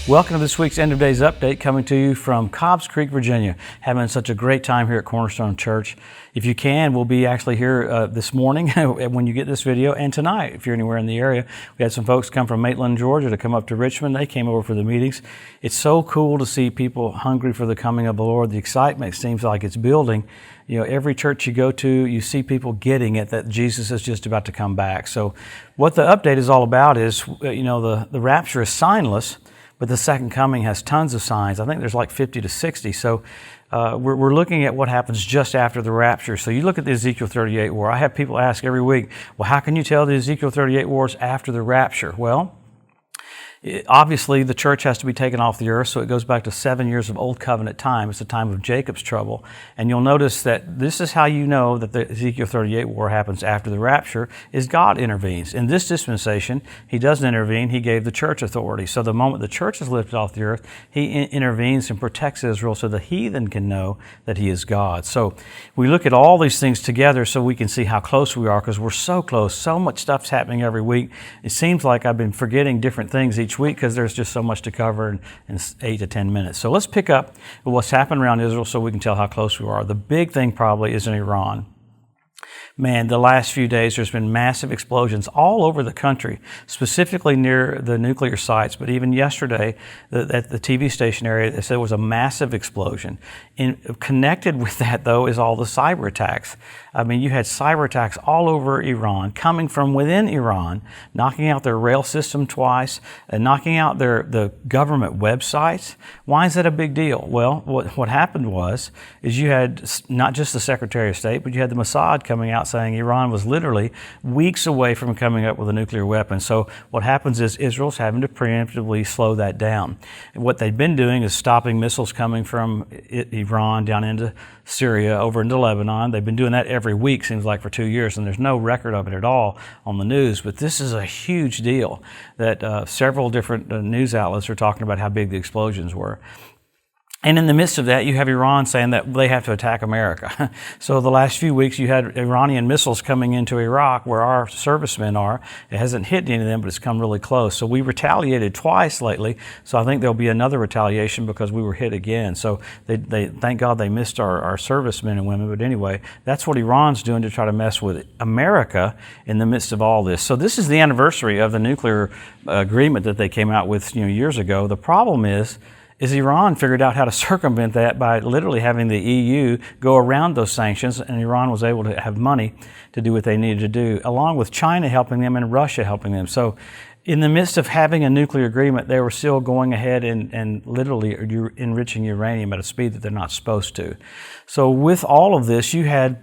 Welcome to this week's End of Days Update, coming to you from Cobbs Creek, Virginia. Having such a great time here at Cornerstone Church. If you can, we'll be actually here this morning when you get this video, and tonight if you're anywhere in the area. We had some folks come from Maitland, Georgia to come up to Richmond. They came over for the meetings. It's so cool to see people hungry for the coming of the Lord. The excitement seems like it's building. You know, every church you go to, you see people getting it that Jesus is just about to come back. So what the update is all about is, the rapture is signless, but the second coming has tons of signs. I think there's like 50 to 60. So we're looking at what happens just after the rapture. So you look at the Ezekiel 38 war. I have people ask every week, well, how can you tell the Ezekiel 38 war is after the rapture? Well, obviously, the church has to be taken off the earth, so it goes back to 7 years of Old Covenant time. It's the time of Jacob's trouble. And you'll notice that this is how you know that the Ezekiel 38 war happens after the rapture, is God intervenes. In this dispensation, He doesn't intervene. He gave the church authority. So the moment the church is lifted off the earth, He intervenes and protects Israel so the heathen can know that He is God. So we look at all these things together so we can see how close we are, because we're so close. So much stuff's happening every week. It seems like I've been forgetting different things each week because there's just so much to cover in 8 to 10 minutes. So let's pick up with what's happened around Israel so we can tell how close we are. The big thing probably is in Iran. Man, the last few days there's been massive explosions all over the country, specifically near the nuclear sites. But even yesterday, at the TV station area, they said it was a massive explosion. Connected with that, though, is all the cyber attacks. I mean, you had cyber attacks all over Iran, coming from within Iran, knocking out their rail system twice, and knocking out the government websites. Why is that a big deal? Well, what happened is you had not just the Secretary of State, but you had the Mossad coming out saying Iran was literally weeks away from coming up with a nuclear weapon. So what happens is Israel's having to preemptively slow that down. And what they've been doing is stopping missiles coming from Iran down into Syria, over into Lebanon. They've been doing that every week, seems like, for 2 years, and there's no record of it at all on the news. But this is a huge deal that several different news outlets are talking about how big the explosions were. And in the midst of that, you have Iran saying that they have to attack America. So the last few weeks, you had Iranian missiles coming into Iraq where our servicemen are. It hasn't hit any of them, but it's come really close. So we retaliated twice lately. So I think there'll be another retaliation because we were hit again. So they thank God they missed our servicemen and women. But anyway, that's what Iran's doing to try to mess with America in the midst of all this. So this is the anniversary of the nuclear agreement that they came out with years ago. The problem is Iran figured out how to circumvent that by literally having the EU go around those sanctions, and Iran was able to have money to do what they needed to do, along with China helping them and Russia helping them. So in the midst of having a nuclear agreement, they were still going ahead and literally enriching uranium at a speed that they're not supposed to. So with all of this, you had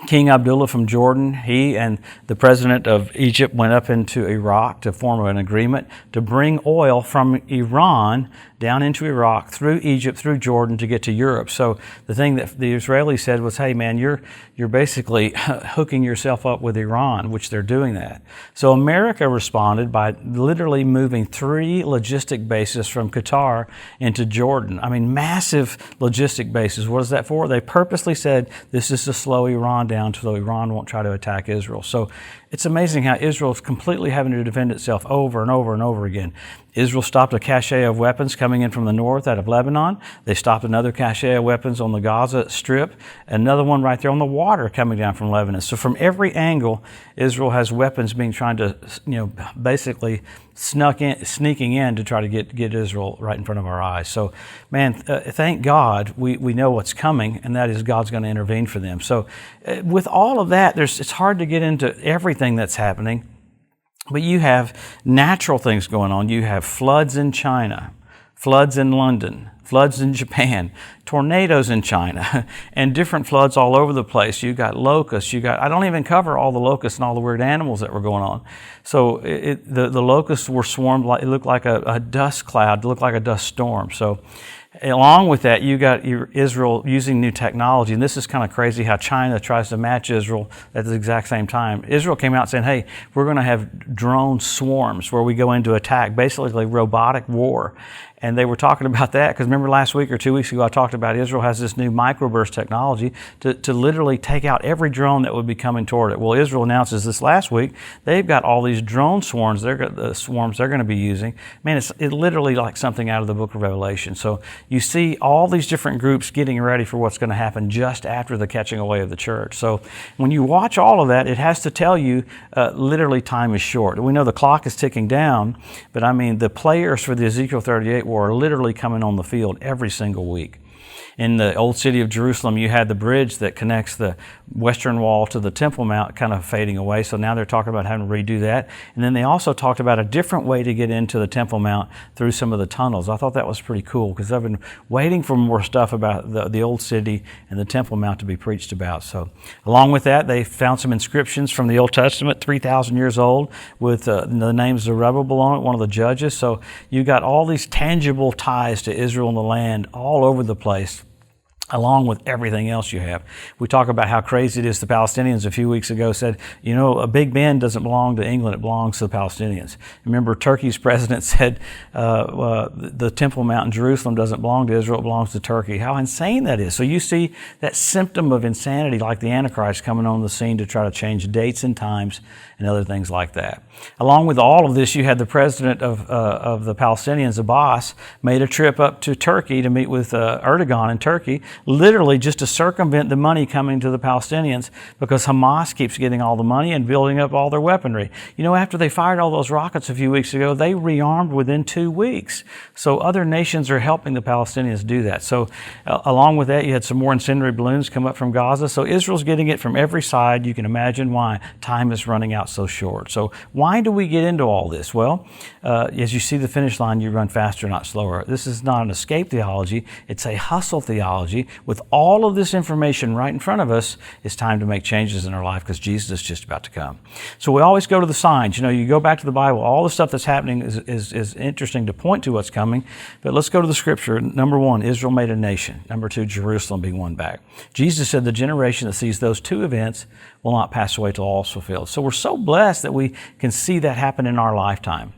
King Abdullah from Jordan. He and the president of Egypt went up into Iraq to form an agreement to bring oil from Iran down into Iraq, through Egypt, through Jordan, to get to Europe. So the thing that the Israelis said was, hey man, you're basically hooking yourself up with Iran, which they're doing that. So America responded by literally moving 3 logistic bases from Qatar into Jordan. I mean, massive logistic bases. What is that for? They purposely said this is to slow Iran down so Iran won't try to attack Israel. So it's amazing how Israel is completely having to defend itself over and over and over again. Israel stopped a cache of weapons coming in from the north out of Lebanon. They stopped another cache of weapons on the Gaza Strip, another one right there on the water coming down from Lebanon. So from every angle, Israel has weapons being trying to, basically sneaking in to try to get Israel right in front of our eyes. So, man, thank God we know what's coming, and that is God's going to intervene for them. So with all of that, it's hard to get into everything that's happening. But you have natural things going on. You have floods in China, floods in London, floods in Japan, tornadoes in China, and different floods all over the place. You got locusts. I don't even cover all the locusts and all the weird animals that were going on. So the locusts were swarmed like, it looked like a dust cloud, it looked like a dust storm. So along with that, you got Israel using new technology, and this is kind of crazy how China tries to match Israel at the exact same time. Israel came out saying, hey, we're going to have drone swarms where we go into attack, basically robotic war. and they were talking about that because remember last week or 2 weeks ago I talked about Israel has this new microburst technology to literally take out every drone that would be coming toward it. Well, Israel announces this last week they've got all these drone swarms they're going to be using. Man, it's literally like something out of the book of Revelation. So you see all these different groups getting ready for what's going to happen just after the catching away of the church. So when you watch all of that, it has to tell you literally time is short. We know the clock is ticking down, but I mean the players for the Ezekiel 38 war are literally coming on the field every single week. In the old city of Jerusalem, you had the bridge that connects the western wall to the Temple Mount kind of fading away. So now they're talking about having to redo that. And then they also talked about a different way to get into the Temple Mount through some of the tunnels. I thought that was pretty cool because I've been waiting for more stuff about the old city and the Temple Mount to be preached about. So along with that, they found some inscriptions from the Old Testament, 3,000 years old, with the names of Zerubbabel on it, one of the judges. So you got all these tangible ties to Israel and the land all over the place, along with everything else you have. We talk about how crazy it is. The Palestinians a few weeks ago said, you know, a Big Ben doesn't belong to England, it belongs to the Palestinians. Remember, Turkey's president said the Temple Mount in Jerusalem doesn't belong to Israel, it belongs to Turkey. How insane that is. So you see that symptom of insanity like the Antichrist coming on the scene to try to change dates and times and other things like that. Along with all of this, you had the president of the Palestinians, Abbas, made a trip up to Turkey to meet with Erdogan in Turkey, literally just to circumvent the money coming to the Palestinians because Hamas keeps getting all the money and building up all their weaponry. You know, after they fired all those rockets a few weeks ago, they rearmed within 2 weeks. So other nations are helping the Palestinians do that. So along with that, you had some more incendiary balloons come up from Gaza. So Israel's getting it from every side. You can imagine why time is running out so short. So why do we get into all this? Well, as you see the finish line, you run faster, not slower. This is not an escape theology. It's a hustle theology. With all of this information right in front of us, it's time to make changes in our life because Jesus is just about to come. So we always go to the signs. You know, you go back to the Bible, all the stuff that's happening is interesting to point to what's coming. But let's go to the scripture. Number 1, Israel made a nation. Number 2, Jerusalem being won back. Jesus said the generation that sees those 2 events will not pass away till all is fulfilled. So we're so blessed that we can see that happen in our lifetime.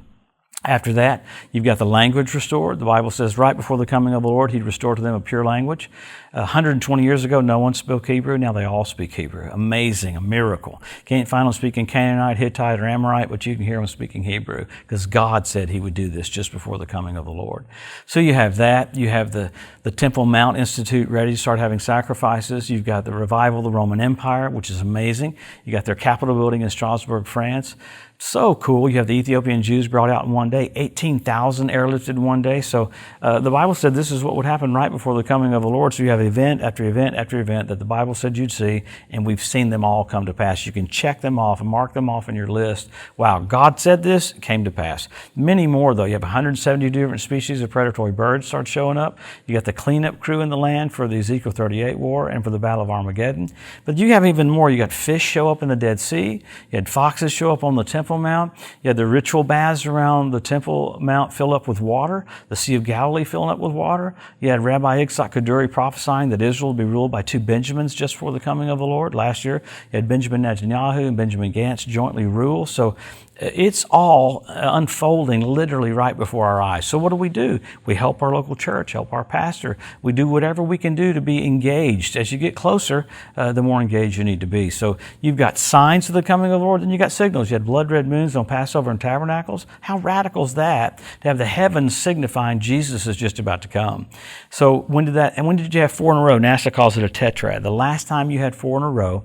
After that, you've got the language restored. The Bible says right before the coming of the Lord, He'd restore to them a pure language. 120 years ago, no one spoke Hebrew. Now they all speak Hebrew. Amazing, a miracle. Can't find them speaking Canaanite, Hittite, or Amorite, but you can hear them speaking Hebrew because God said He would do this just before the coming of the Lord. So you have that. You have the Temple Mount Institute ready to start having sacrifices. You've got the revival of the Roman Empire, which is amazing. You got their Capitol building in Strasbourg, France. So cool. You have the Ethiopian Jews brought out in one day, 18,000 airlifted in one day. So the Bible said this is what would happen right before the coming of the Lord. So you have event after event after event that the Bible said you'd see, and we've seen them all come to pass. You can check them off and mark them off in your list. Wow, God said this, it came to pass. Many more, though. You have 170 different species of predatory birds start showing up. You got the cleanup crew in the land for the Ezekiel 38 war and for the Battle of Armageddon. But you have even more. You got fish show up in the Dead Sea. You had foxes show up on the Temple Mount. You had the ritual baths around the Temple Mount fill up with water, the Sea of Galilee filling up with water. You had Rabbi Yitzhak Kaduri prophesying that Israel would be ruled by 2 Benjamins just before the coming of the Lord. Last year, you had Benjamin Netanyahu and Benjamin Gantz jointly rule. So it's all unfolding literally right before our eyes. So what do? We help our local church, help our pastor. We do whatever we can do to be engaged. As you get closer, the more engaged you need to be. So you've got signs of the coming of the Lord, and you got signals. You had blood red moons on Passover and Tabernacles. How radical is that, to have the heavens signifying Jesus is just about to come? So when did you have 4 in a row? NASA calls it a tetrad. The last time you had 4 in a row,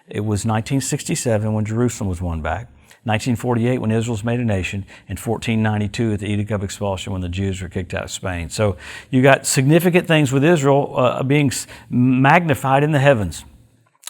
it was 1967 when Jerusalem was won back. 1948 when Israel was made a nation, and 1492 at the Edict of Expulsion when the Jews were kicked out of Spain. So you got significant things with Israel being magnified in the heavens.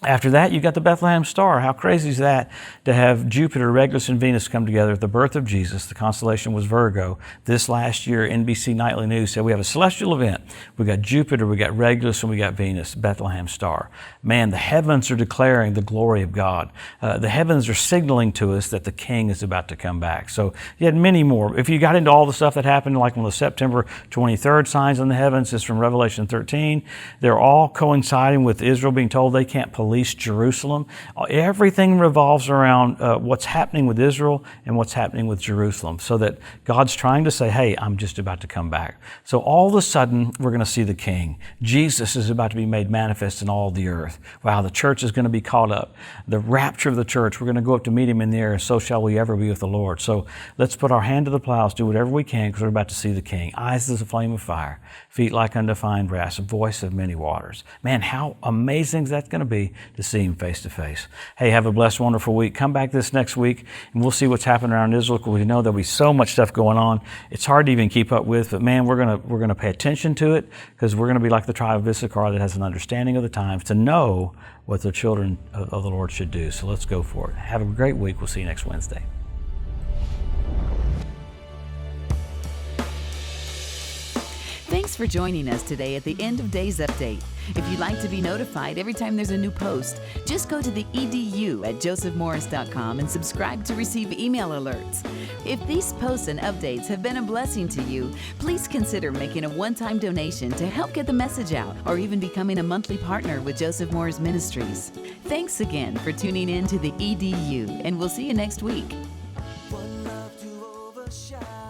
After that, you got the Bethlehem star. How crazy is that to have Jupiter, Regulus, and Venus come together at the birth of Jesus? The constellation was Virgo. This last year, NBC Nightly News said we have a celestial event. We got Jupiter, we got Regulus, and we got Venus, Bethlehem star. Man, the heavens are declaring the glory of God. The heavens are signaling to us that the King is about to come back. So you had many more. If you got into all the stuff that happened, like on the September 23rd signs in the heavens, is from Revelation 13. They're all coinciding with Israel being told they can't police release Jerusalem. Everything revolves around what's happening with Israel and what's happening with Jerusalem, so that God's trying to say, hey, I'm just about to come back. So all of a sudden, we're going to see the King. Jesus is about to be made manifest in all the earth. Wow, the church is going to be caught up. The rapture of the church, we're going to go up to meet him in the air, and so shall we ever be with the Lord. So let's put our hand to the plows, do whatever we can, because we're about to see the King. Eyes as a flame of fire, feet like undefined brass, a voice of many waters. Man, how amazing is that going to be to see him face to face. Hey, have a blessed, wonderful week. Come back this next week, and we'll see what's happening around Israel, because we know there'll be so much stuff going on. It's hard to even keep up with, but man, we're going to pay attention to it, because we're going to be like the tribe of Issachar that has an understanding of the times to know what the children of the Lord should do. So let's go for it. Have a great week. We'll see you next Wednesday. Thanks for joining us today at the End of Days Update. If you'd like to be notified every time there's a new post, just go to the edu at josephmorris.com and subscribe to receive email alerts. If these posts and updates have been a blessing to you, please consider making a one-time donation to help get the message out, or even becoming a monthly partner with Joseph Morris Ministries. Thanks again for tuning in to the EDU, and we'll see you next week. One love to overshadow.